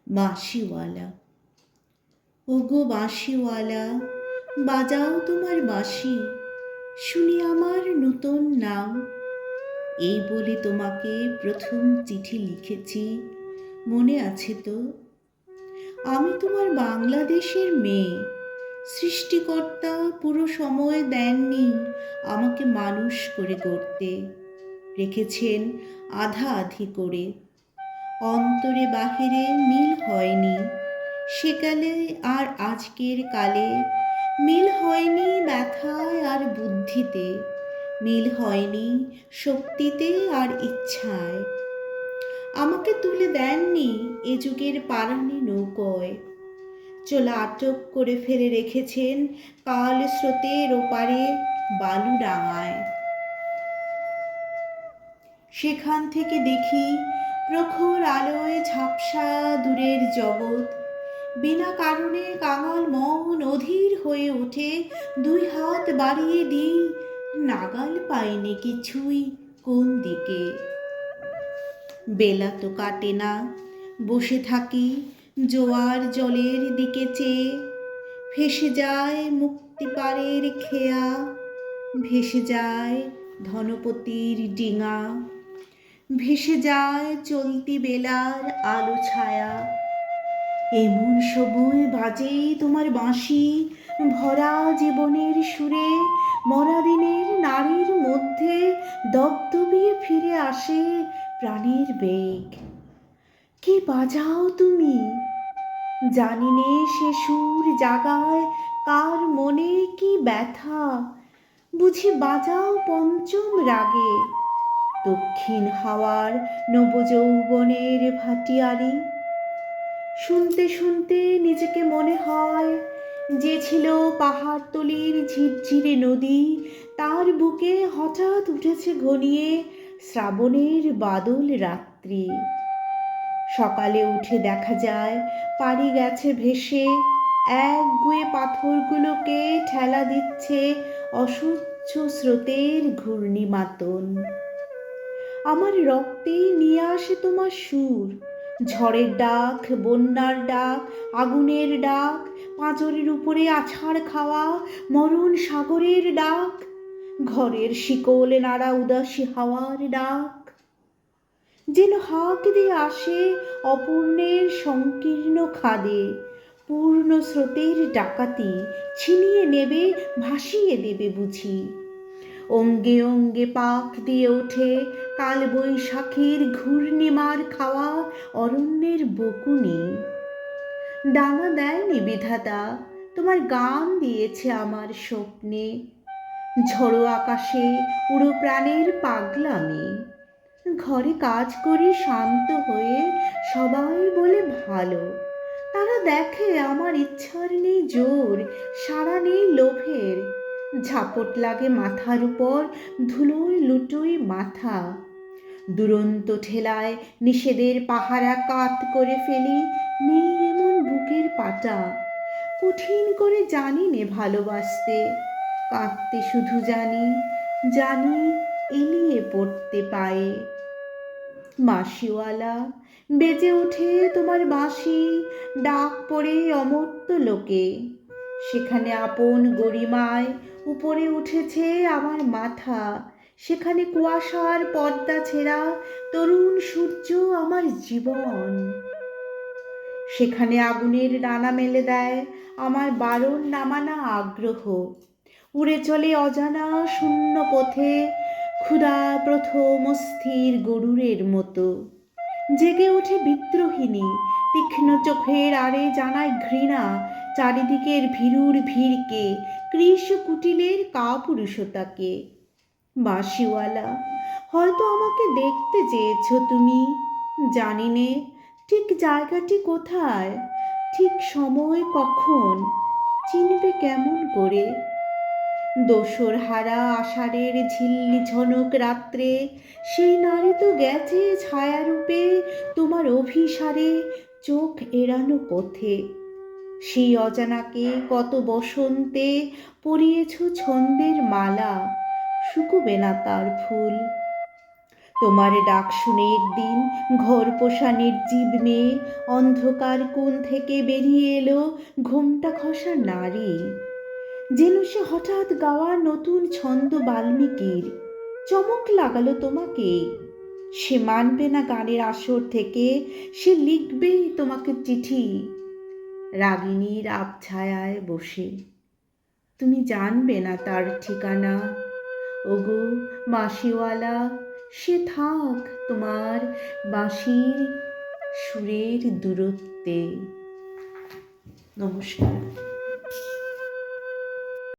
বাঁশিওয়ালা। ওগো বাঁশিওয়ালা, বাজাও তোমার বাঁশি, শুনি আমার নূতন নাম। এই বলে তোমাকে প্রথম চিঠি লিখেছি, মনে আছে তো? আমি তোমার বাংলাদেশের মেয়ে। সৃষ্টিকর্তা পুরো সময় দেননি আমাকে মানুষ করে গড়তে, রেখেছেন আধা আধি করে। অন্তরে বাহিরে মিল হয়নি সেকালে আর আজকের কালে, মিল হয়নি ব্যথায় আর বুদ্ধিতে, মিল হয়নি শক্তিতে আর ইচ্ছায়। আমাকে তুলে দেননি এ যুগের পারানি নৌকোয়, চোলা আটক করে ফেলে রেখেছেন কাল স্রোতের ওপারে বালুডাঙায়। সেখান থেকে দেখি প্রখর আলোয় ঝাপসা দূরের জগৎ। বিনা কারণে কাঙাল মন অধীর হয়ে ওঠে, দুই হাত বাড়িয়ে দিই, নাগাল পাইনি কিছুই কোন দিকে। বেলা তো কাটে না, বসে থাকি জোয়ার জলের দিকে চেয়ে। ভেসে যায় মুক্তিপাড়ের খেয়া, ভেসে যায় ধনপতির ডিঙা, ভেসে যায় চলতি বেলার আলো ছায়া। এমন সময় বাজে তোমার বাঁশি, ভরা জীবনের সুরে, মরা দিনের নারীর মধ্যে দপদপিয়ে ফিরে আসে প্রাণের বেগ। কি বাজাও তুমি, জানি নে সে সুর জাগায় কার মনে কি ব্যথা। বুঝি বাজাও পঞ্চম রাগে, দক্ষিণ হাওয়ার নবযৌবনের ভাটিয়ারি। শুনতে শুনতে নিজেকে মনে হয় যে ছিল পাহাড়তলির ঝিরঝিরে নদী, তার বুকে হঠাৎ উঠেছে ঘনিয়ে শ্রাবণের বাদল রাত্রি। সকালে উঠে দেখা যায় পাড়ি গেছে ভেসে, একগুঁয়ে পাথরগুলোকে ঠেলা দিচ্ছে অসহ্য স্রোতের ঘূর্ণিমাতন। আমার রক্তে নিয়ে আসে তোমার সুর, ঝড়ের ডাক, বন্যার ডাক, আগুনের ডাক, পাঁজরের উপরে আছাড় খাওয়া মরণ সাগরের ডাক, ঘরের শিকল নাড়া উদাসী হাওয়ার ডাক। যেন হাঁক দিয়ে আসে অপূর্ণের সংকীর্ণ খাদে, পূর্ণ স্রোতের ডাকাতি ছিনিয়ে নেবে, ভাসিয়ে দেবে বুঝি। অঙ্গে অঙ্গে পাক দিয়ে ওঠে কাল বৈশাখীর ঘূর্ণিমার খাওয়া অরণ্যের বকুনি। ডানা দেয়নি বিধাতা, তোমার গান দিয়েছে আমার স্বপ্নে, ঝড়ো আকাশে উড়ো প্রাণের পাগলামি। ঘরে কাজ করি শান্ত হয়ে, সবাই বলে ভালো। তারা দেখে আমার ইচ্ছার নেই জোর, সাড়া নেই লোভের। ঝাপট লাগে মাথার উপর, ধুলোয় লুটোই মাথা। দুরন্ত ঠেলায় নিষেধের পাহারা কাত করে ফেলি, নেই এমন বুকের পাটা। কঠিন করে জানি নে ভালোবাসতে, কাঁদতে শুধু জানি, জানি এলিয়ে পড়তে পায়ে। বাঁশিওয়ালা, বেজে ওঠে তোমার বাঁশি, ডাক পড়ে অমর্ত্য লোকে। সেখানে আপন গরিমায় উপরে উঠেছে আমার মাথা, সেখানে কুয়াশার পর্দা ছেঁড়া তরুণ সূর্য আমার জীবন। সেখানে আগুনের ডানা মেলে দেয় আমার বারণ নামানা আগ্রহ। উড়ে চলে অজানা শূন্য পথে, ক্ষুধা প্রথম অস্থির গরুরের মতো। জেগে ওঠে বিদ্রোহিণী, তীক্ষ্ণ চোখের আড়ে জানায় ঘৃণা চারিদিকের ভীরুর ভিড়কে, কৃষ কুটিলের কাপুরুষতাকে। বাঁশিওয়ালা, হয়তো আমাকে দেখতে চেয়েছ তুমি, জানি নে ঠিক জায়গাটি কোথায়, ঠিক সময় কখন, চিনবে কেমন করে। দোসর হারা আষাঢ়ের ঝিল্লি ঝনক রাত্রে, সেই নারী তো গেছে ছায়ারূপে তোমার অভিসারে চোখ এড়ানো পথে। সেই অজানাকে কত বসন্তে পরিয়েছ ছন্দের মালা, শুকোবে না তার ফুল। তোমার ডাক শুনে একদিন ঘর পোষা নির্জীব মেয়ে অন্ধকার কোণ থেকে বেরিয়ে এলো ঘোমটা খসা নারী, যেন সে হঠাৎ গাওয়া নতুন ছন্দ বাল্মীকির। চমক লাগালো তোমাকে। সে মানবে না গানের আসর থেকে, সে লিখবে তোমাকে চিঠি রাগিনীর আবছায়ায় বসে। তুমি জানবে না তার ঠিকানা। ওগো বাঁশিওয়ালা, সে থাক তোমার বাঁশির সুরের দূরত্বে। নমস্কার।